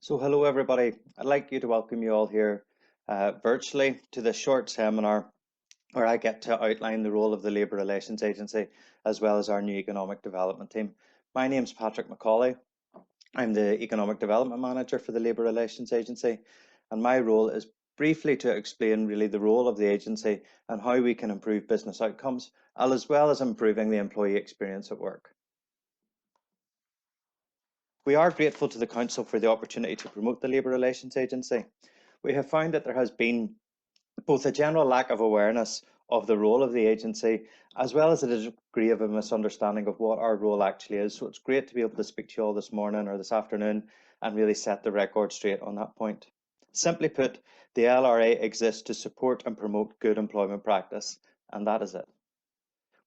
So hello everybody. I'd like to welcome you all here virtually to this short seminar where I get to outline the role of the Labour Relations Agency as well as our new economic development team. My name's Patrick McCauley. I'm the Economic Development Manager for the Labour Relations Agency, and my role is briefly to explain really the role of the agency and how we can improve business outcomes, as well as improving the employee experience at work. We are grateful to the Council for the opportunity to promote the Labour Relations Agency. We have found that there has been both a general lack of awareness of the role of the agency, as well as a degree of a misunderstanding of what our role actually is. So it's great to be able to speak to you all this morning or this afternoon and really set the record straight on that point. Simply put, the LRA exists to support and promote good employment practice, and that is it.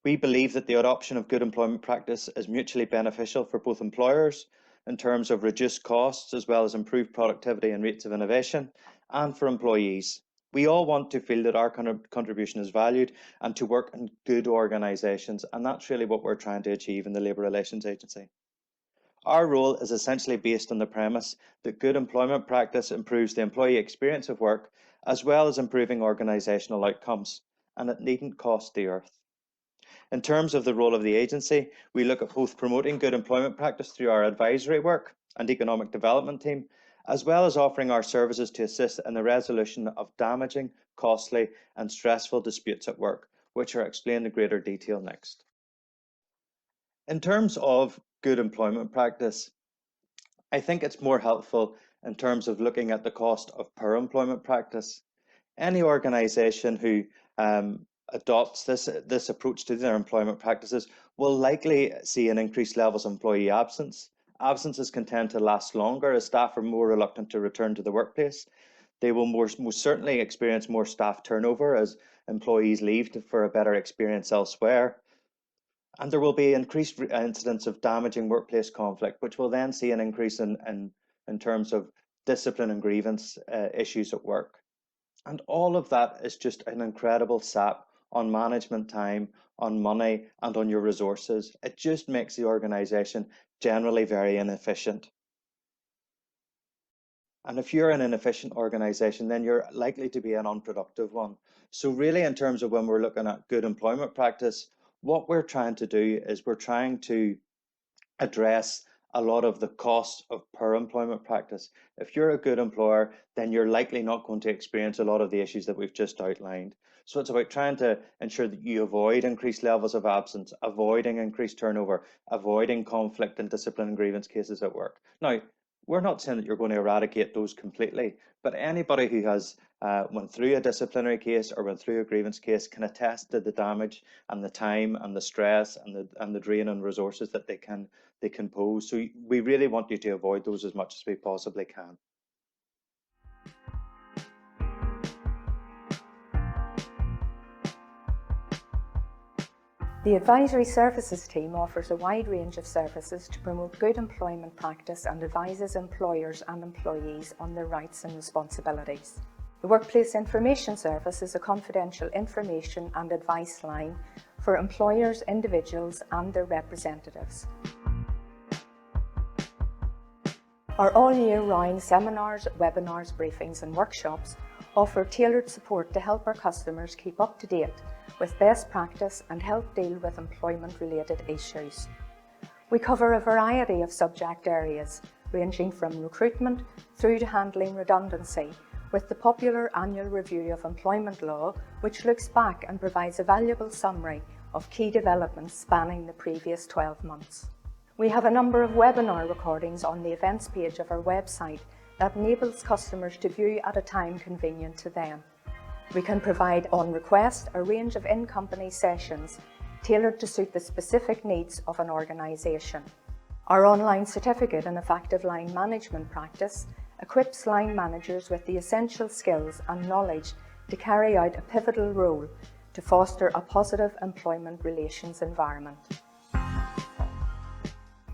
We believe that the adoption of good employment practice is mutually beneficial for both employers in terms of reduced costs, as well as improved productivity and rates of innovation, and for employees. We all want to feel that our contribution is valued and to work in good organisations, and that's really what we're trying to achieve in the Labour Relations Agency. Our role is essentially based on the premise that good employment practice improves the employee experience of work, as well as improving organisational outcomes, and it needn't cost the earth. In terms of the role of the agency, we look at both promoting good employment practice through our advisory work and economic development team, as well as offering our services to assist in the resolution of damaging, costly and stressful disputes at work, which are explained in greater detail next. In terms of good employment practice, I think it's more helpful in terms of looking at the cost of per employment practice. Any organisation who adopts this approach to their employment practices will likely see an increased levels of employee absence. Absences can tend to last longer as staff are more reluctant to return to the workplace. They will most certainly experience more staff turnover as employees leave for a better experience elsewhere. And there will be increased incidents of damaging workplace conflict, which will then see an increase in terms of discipline and grievance issues at work. And all of that is just an incredible sap on management time, on money, and on your resources. It just makes the organisation generally very inefficient. And if you're an inefficient organisation, then you're likely to be an unproductive one. So really, in terms of when we're looking at good employment practice, what we're trying to do is we're trying to address a lot of the cost of per employment practice. If you're a good employer, then you're likely not going to experience a lot of the issues that we've just outlined. So it's about trying to ensure that you avoid increased levels of absence, avoiding increased turnover, avoiding conflict and discipline and grievance cases at work. Now, we're not saying that you're going to eradicate those completely, but anybody who has went through a disciplinary case or went through a grievance case can attest to the damage and the time and the stress and the drain on resources that they can pose. So we really want you to avoid those as much as we possibly can. The Advisory Services team offers a wide range of services to promote good employment practice and advises employers and employees on their rights and responsibilities. The Workplace Information Service is a confidential information and advice line for employers, individuals and their representatives. Our all-year-round seminars, webinars, briefings and workshops offer tailored support to help our customers keep up to date with best practice and help deal with employment-related issues. We cover a variety of subject areas, ranging from recruitment through to handling redundancy, with the popular annual review of employment law, which looks back and provides a valuable summary of key developments spanning the previous 12 months. We have a number of webinar recordings on the events page of our website that enables customers to view at a time convenient to them. We can provide, on request, a range of in-company sessions tailored to suit the specific needs of an organisation. Our online certificate in effective line management practice equips line managers with the essential skills and knowledge to carry out a pivotal role to foster a positive employment relations environment.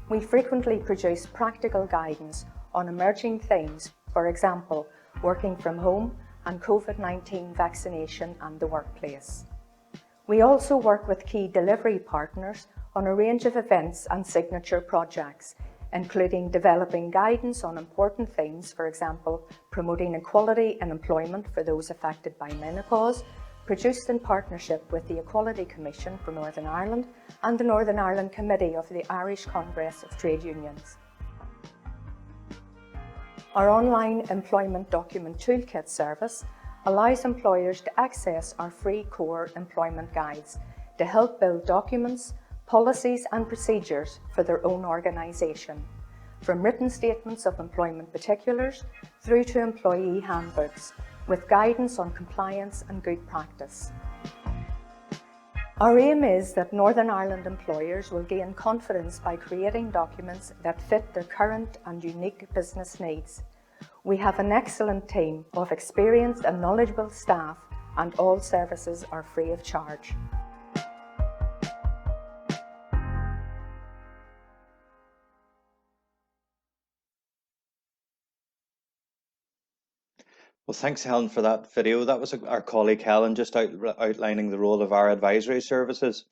We frequently produce practical guidance on emerging themes, for example, working from home and COVID-19 vaccination and the workplace. We also work with key delivery partners on a range of events and signature projects, including developing guidance on important themes, for example, promoting equality in employment for those affected by menopause, produced in partnership with the Equality Commission for Northern Ireland and the Northern Ireland Committee of the Irish Congress of Trade Unions. Our online employment document toolkit service allows employers to access our free core employment guides to help build documents, policies and procedures for their own organisation, from written statements of employment particulars through to employee handbooks, with guidance on compliance and good practice. Our aim is that Northern Ireland employers will gain confidence by creating documents that fit their current and unique business needs. We have an excellent team of experienced and knowledgeable staff, and all services are free of charge. Well, thanks, Helen, for that video. That was our colleague Helen just outlining the role of our advisory services.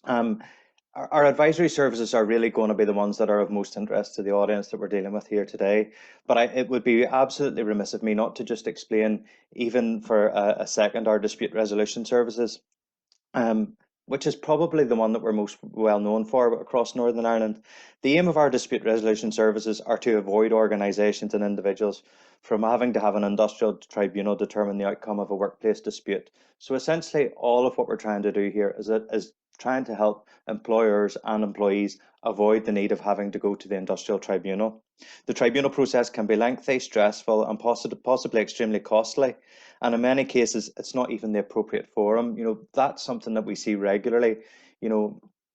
Our advisory services are really going to be the ones that are of most interest to the audience that we're dealing with here today. But it would be absolutely remiss of me not to just explain, even for a second, our dispute resolution services, which is probably the one that we're most well known for across Northern Ireland. The aim of our dispute resolution services are to avoid organisations and individuals from having to have an industrial tribunal determine the outcome of a workplace dispute. So essentially, all of what we're trying to do here is trying to help employers and employees avoid the need of having to go to the industrial tribunal. The tribunal process can be lengthy, stressful, and possibly extremely costly. And in many cases, it's not even the appropriate forum. That's something that we see regularly,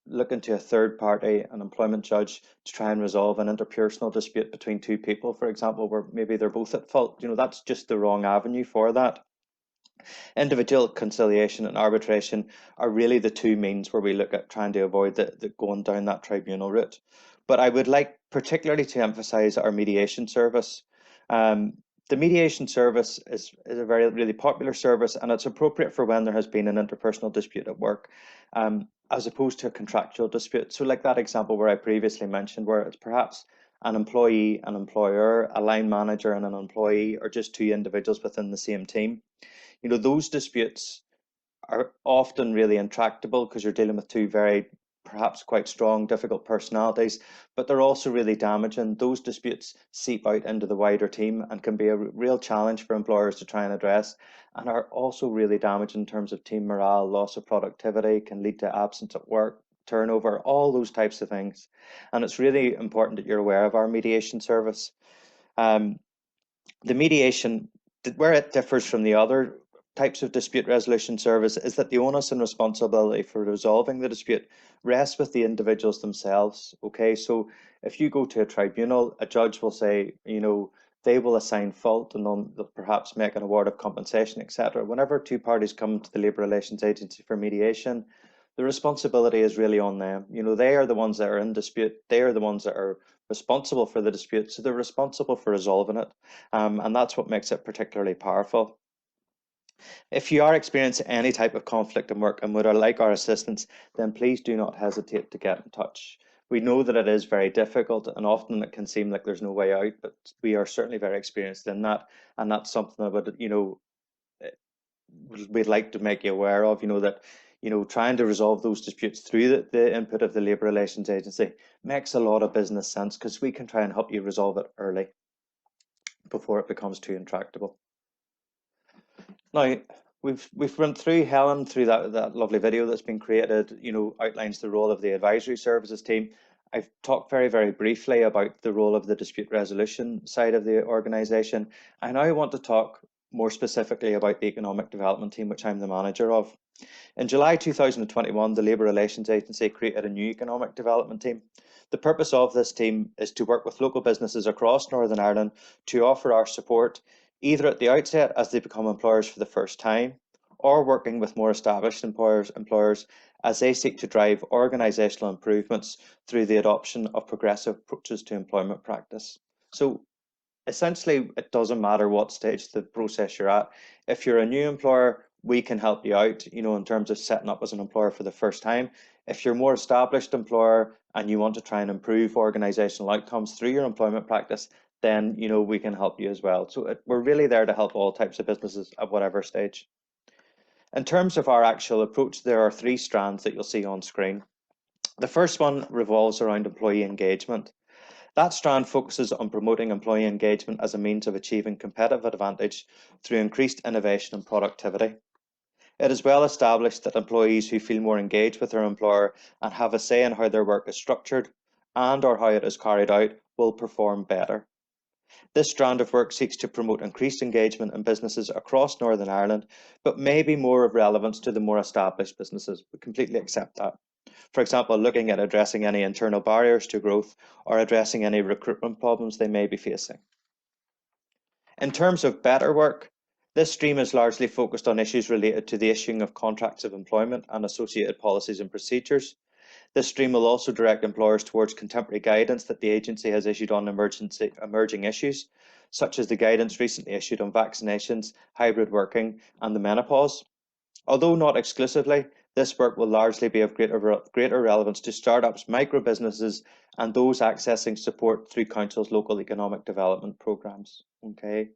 looking to a third party, an employment judge, to try and resolve an interpersonal dispute between two people, for example, where maybe they're both at fault. That's just the wrong avenue for that. Individual conciliation and arbitration are really the two means where we look at trying to avoid the going down that tribunal route. But I would like particularly to emphasise our mediation service. The mediation service is a really popular service, and it's appropriate for when there has been an interpersonal dispute at work, as opposed to a contractual dispute. So like that example where I previously mentioned, where it's perhaps an employee, an employer, a line manager and an employee, or just two individuals within the same team. Those disputes are often really intractable because you're dealing with two very, perhaps quite strong, difficult personalities, but they're also really damaging. Those disputes seep out into the wider team and can be a real challenge for employers to try and address, and are also really damaging in terms of team morale, loss of productivity, can lead to absence at work, turnover, all those types of things. And it's really important that you're aware of our mediation service. The mediation, where it differs from the other types of dispute resolution service, is that the onus and responsibility for resolving the dispute rests with the individuals themselves. Okay, so if you go to a tribunal, a judge will say, they will assign fault and they'll perhaps make an award of compensation, etc. Whenever two parties come to the Labour Relations Agency for mediation, the responsibility is really on them. They are the ones that are in dispute. They are the ones that are responsible for the dispute, so they're responsible for resolving it, and that's what makes it particularly powerful. If you are experiencing any type of conflict in work and would like our assistance, then please do not hesitate to get in touch. We know that it is very difficult and often it can seem like there's no way out, but we are certainly very experienced in that, and that's something that we'd like to make you aware of, that trying to resolve those disputes through the input of the Labour Relations Agency makes a lot of business sense, because we can try and help you resolve it early before it becomes too intractable. Now, we've run through Helen through that lovely video that's been created, outlines the role of the advisory services team. I've talked very, very briefly about the role of the dispute resolution side of the organisation. I now want to talk more specifically about the economic development team, which I'm the manager of. In July 2021, the Labour Relations Agency created a new economic development team. The purpose of this team is to work with local businesses across Northern Ireland to offer our support, either at the outset as they become employers for the first time, or working with more established employers as they seek to drive organisational improvements through the adoption of progressive approaches to employment practice. So essentially, it doesn't matter what stage of the process you're at. If you're a new employer, we can help you out, in terms of setting up as an employer for the first time. If you're a more established employer and you want to try and improve organizational outcomes through your employment practice, then we can help you as well. So we're really there to help all types of businesses at whatever stage. In terms of our actual approach, there are 3 strands that you'll see on screen. The first one revolves around employee engagement. That strand focuses on promoting employee engagement as a means of achieving competitive advantage through increased innovation and productivity. It is well established that employees who feel more engaged with their employer and have a say in how their work is structured and/or how it is carried out will perform better. This strand of work seeks to promote increased engagement in businesses across Northern Ireland, but may be more of relevance to the more established businesses. We completely accept that. For example, looking at addressing any internal barriers to growth or addressing any recruitment problems they may be facing. In terms of better work, this stream is largely focused on issues related to the issuing of contracts of employment and associated policies and procedures. This stream will also direct employers towards contemporary guidance that the agency has issued on emerging issues, such as the guidance recently issued on vaccinations, hybrid working, and the menopause. Although not exclusively, this work will largely be of greater relevance to startups, micro businesses, and those accessing support through Council's local economic development programmes. Okay,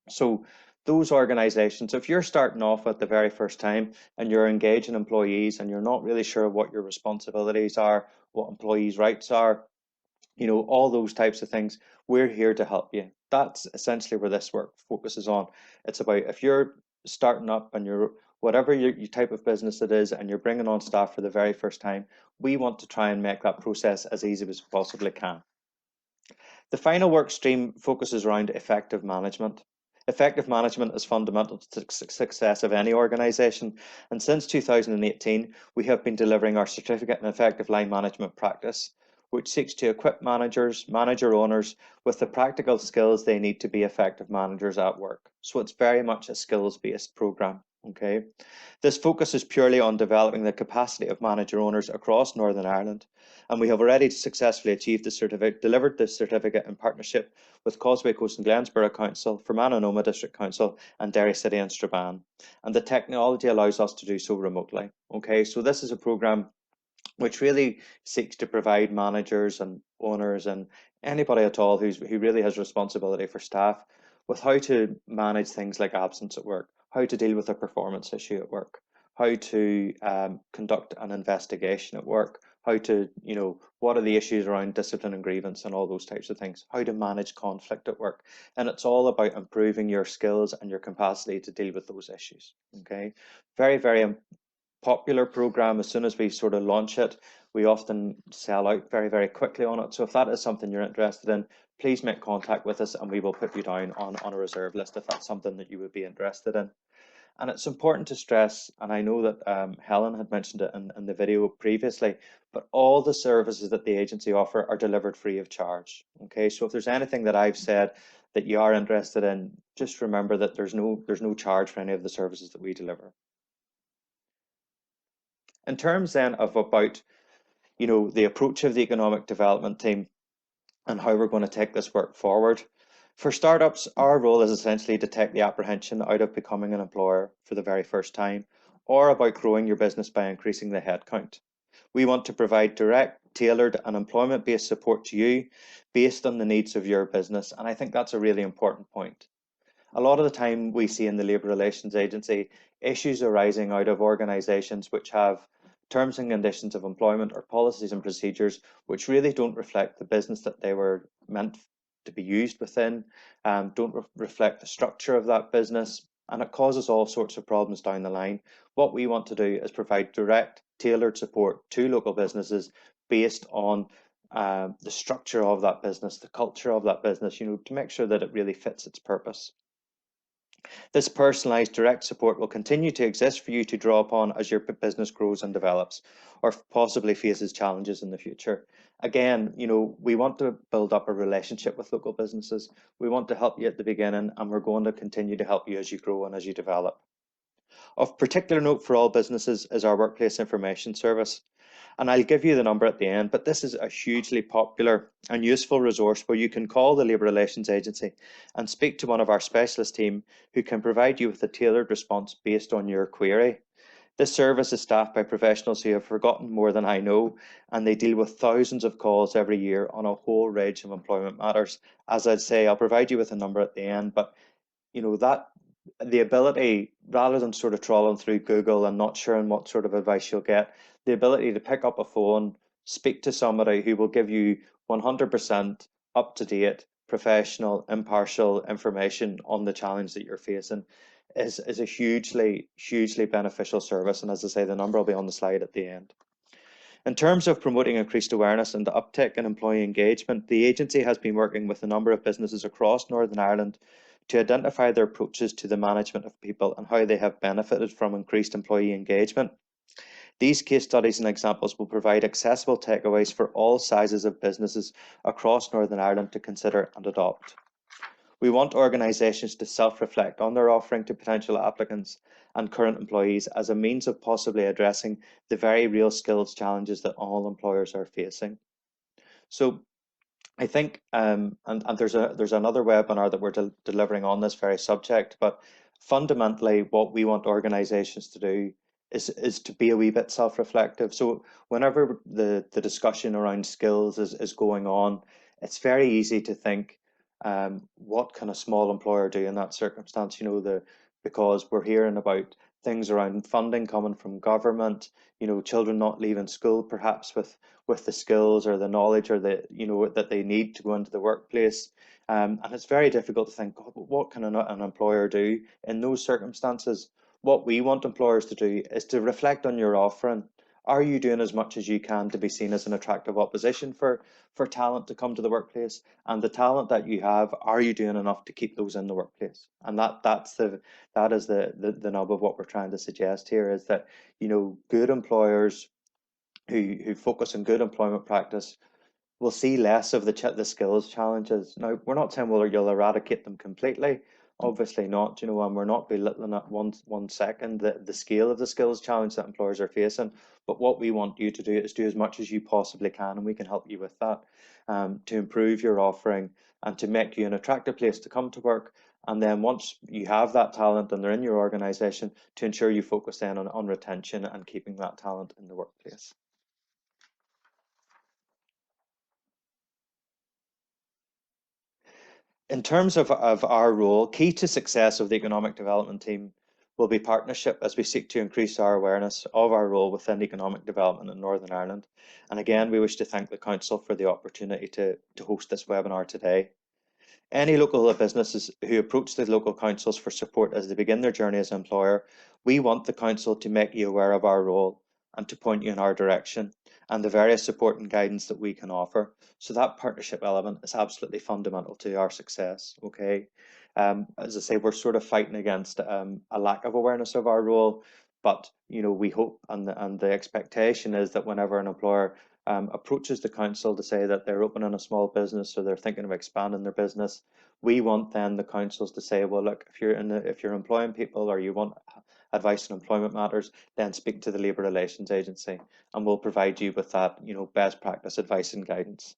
so those organisations, if you're starting off at the very first time and you're engaging employees and you're not really sure what your responsibilities are, what employees' rights are, all those types of things, we're here to help you. That's essentially where this work focuses on. It's about if you're starting up and you're whatever your type of business it is and you're bringing on staff for the very first time, we want to try and make that process as easy as we possibly can. The final work stream focuses around effective management. Effective management is fundamental to the success of any organisation, and since 2018 we have been delivering our Certificate in Effective Line Management Practice, which seeks to equip manager owners with the practical skills they need to be effective managers at work. So it's very much a skills-based programme. Okay, this focus is purely on developing the capacity of manager owners across Northern Ireland, and we have already successfully achieved the certificate, delivered this certificate in partnership with Causeway Coast and Glensborough Council, Fermanagh and Omagh District Council, and Derry City and Strabane. And the technology allows us to do so remotely. Okay, so this is a programme which really seeks to provide managers and owners and anybody at all who really has responsibility for staff with how to manage things like absence at work, how to deal with a performance issue at work, how to conduct an investigation at work, how to, what are the issues around discipline and grievance and all those types of things, how to manage conflict at work. And it's all about improving your skills and your capacity to deal with those issues. Okay, very, very popular program. As soon as we sort of launch it, we often sell out very, very quickly on it. So if that is something you're interested in, please make contact with us and we will put you down on a reserve list if that's something that you would be interested in. And it's important to stress, and I know that Helen had mentioned it in the video previously, but all the services that the agency offer are delivered free of charge. Okay, so if there's anything that I've said that you are interested in, just remember that there's no charge for any of the services that we deliver. In terms then of about, the approach of the economic development team and how we're going to take this work forward. For startups, our role is essentially to take the apprehension out of becoming an employer for the very first time, or about growing your business by increasing the headcount. We want to provide direct, tailored and employment-based support to you based on the needs of your business. And I think that's a really important point. A lot of the time we see in the Labour Relations Agency issues arising out of organisations which have terms and conditions of employment or policies and procedures which really don't reflect the business that they were meant to be used within, don't reflect the structure of that business, and it causes all sorts of problems down the line. What we want to do is provide direct, tailored support to local businesses based on the structure of that business, the culture of that business, to make sure that it really fits its purpose. This personalised direct support will continue to exist for you to draw upon as your business grows and develops, or possibly faces challenges in the future. Again, we want to build up a relationship with local businesses. We want to help you at the beginning, and we're going to continue to help you as you grow and as you develop. Of particular note for all businesses is our workplace information service. And I'll give you the number at the end, but this is a hugely popular and useful resource where you can call the Labour Relations Agency and speak to one of our specialist team who can provide you with a tailored response based on your query. This service is staffed by professionals who have forgotten more than I know, and they deal with thousands of calls every year on a whole range of employment matters. As I'd say, I'll provide you with a number at the end, but that the ability, rather than sort of trawling through Google and not sure what sort of advice you'll get, the ability to pick up a phone, speak to somebody who will give you 100% up to date, professional, impartial information on the challenge that you're facing is a hugely beneficial service. And as I say, the number will be on the slide at the end. In terms of promoting increased awareness and the uptick in employee engagement, the agency has been working with a number of businesses across Northern Ireland to identify their approaches to the management of people and how they have benefited from increased employee engagement. These case studies and examples will provide accessible takeaways for all sizes of businesses across Northern Ireland to consider and adopt. We want organisations to self-reflect on their offering to potential applicants and current employees as a means of possibly addressing the very real skills challenges that all employers are facing. So I think, and there's another webinar that we're delivering on this very subject, but fundamentally what we want organisations to do is to be a wee bit self-reflective. So whenever the discussion around skills is going on, it's very easy to think, what can a small employer do in that circumstance? Because we're hearing about things around funding coming from government, children not leaving school, perhaps with the skills or the knowledge or that they need to go into the workplace. And it's very difficult to think, God, what can an employer do in those circumstances? What we want employers to do is to reflect on your offering. Are you doing as much as you can to be seen as an attractive opposition for talent to come to the workplace? And the talent that you have, are you doing enough to keep those in the workplace? And that is the nub of what we're trying to suggest here, is that good employers who focus on good employment practice will see less of the skills challenges. Now, we're not saying, well, you'll eradicate them completely. Obviously not, and we're not belittling at one second the scale of the skills challenge that employers are facing. But what we want you to do is do as much as you possibly can, and we can help you with that, to improve your offering and to make you an attractive place to come to work. And then once you have that talent and they're in your organisation, to ensure you focus then on retention and keeping that talent in the workplace. In terms of our role, key to success of the economic development team will be partnership as we seek to increase our awareness of our role within economic development in Northern Ireland. And again, we wish to thank the Council for the opportunity to host this webinar today. Any local businesses who approach the local councils for support as they begin their journey as an employer, we want the Council to make you aware of our role and to point you in our direction and the various support and guidance that we can offer. So that partnership element is absolutely fundamental to our success, okay? As I say, we're sort of fighting against a lack of awareness of our role, but we hope and the expectation is that whenever an employer approaches the council to say that they're opening a small business or they're thinking of expanding their business, we want then the councils to say, well, look, if you're employing people or you want advice on employment matters, then speak to the Labour Relations Agency, and we'll provide you with that, best practice advice and guidance.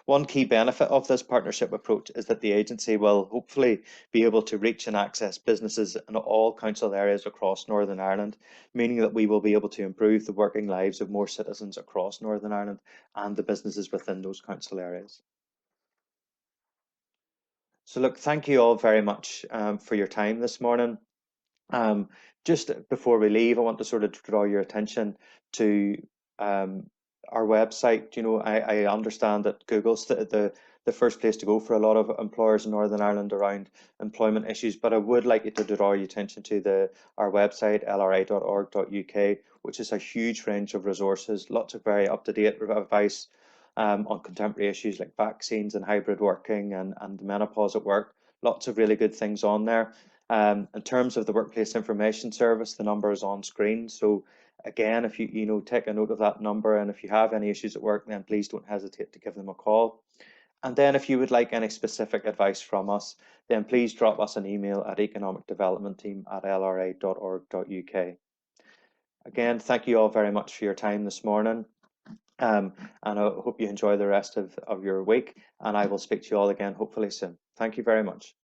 One key benefit of this partnership approach is that the agency will hopefully be able to reach and access businesses in all council areas across Northern Ireland, meaning that we will be able to improve the working lives of more citizens across Northern Ireland and the businesses within those council areas. So look, thank you all very much for your time this morning. Just before we leave, I want to sort of draw your attention to our website. I understand that Google's the first place to go for a lot of employers in Northern Ireland around employment issues, but I would like you to draw your attention to our website, lri.org.uk, which is a huge range of resources, lots of very up-to-date advice on contemporary issues like vaccines and hybrid working and menopause at work. Lots of really good things on there. In terms of the Workplace Information Service, the number is on screen. So again, if you take a note of that number, and if you have any issues at work, then please don't hesitate to give them a call. And then if you would like any specific advice from us, then please drop us an email at economicdevelopmentteam@lri.org.uk. Again, thank you all very much for your time this morning. And I hope you enjoy the rest of your week, and I will speak to you all again hopefully soon. Thank you very much.